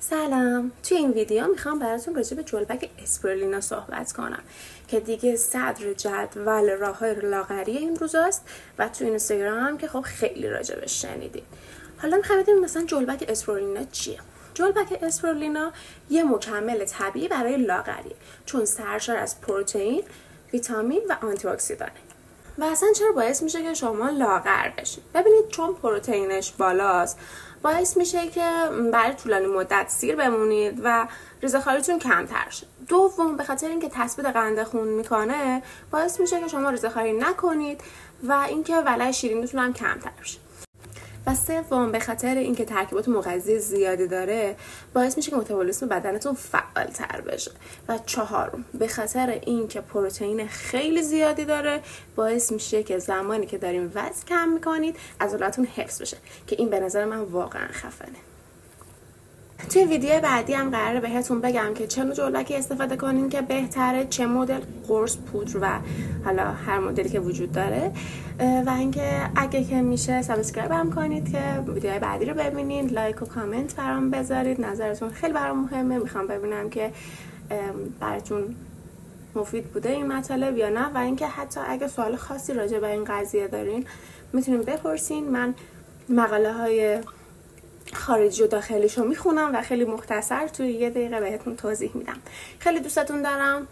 سلام. توی این ویدیو میخوام براتون راجع به جلبک اسپیرولینا صحبت کنم که دیگه صدر جدول راه‌های لاغری این روزاست و تو اینستاگرام هم که خب خیلی راجبش شنیدید. حالا میخوام بدونیم مثلا جلبک اسپیرولینا چیه؟ جلبک اسپیرولینا یه مکمل طبیعی برای لاغریه چون سرشار از پروتئین، ویتامین و آنتی اکسیدانه. و اصلا چرا باعث میشه که شما لاغر بشید؟ ببینید چون پروتئینش بالاست باعث میشه که برای طولانی مدت سیر بمونید و ریزه‌خواریتون کمتر شه. دوم به خاطر اینکه تثبیت قند خون میکنه باعث میشه که شما ریزه‌خواری نکنید و اینکه ولع شیرینیتون هم کمتر بشه. و سوم به خاطر اینکه ترکیبات مغذی زیادی داره باعث میشه که متابولیسم بدنتون فعال‌تر بشه. و چهارم به خاطر اینکه پروتئین خیلی زیادی داره باعث میشه که زمانی که دارین وزن کم میکنید عضلاتتون حفظ بشه که این به نظر من واقعا خفنه. توی ویدیو بعدی هم قراره بهتون بگم که چه نوع جلبکی استفاده کنین که بهتره، چه مدل، قرص، پودر و حالا هر مدلی که وجود داره. و اینکه اگه که میشه سابسکرایب هم کنید که ویدیوهای بعدی رو ببینین، لایک و کامنت برام بذارید، نظرتون خیلی برام مهمه. میخوام ببینم که براتون مفید بوده این مطالب یا نه و اینکه حتی اگه سوال خاصی راجع به این قضیه دارین میتونین بپرسین. من مقاله های خارجی و داخلیشو میخونم و خیلی مختصر توی 1 دقیقه بهتون توضیح میدم. خیلی دوستتون دارم.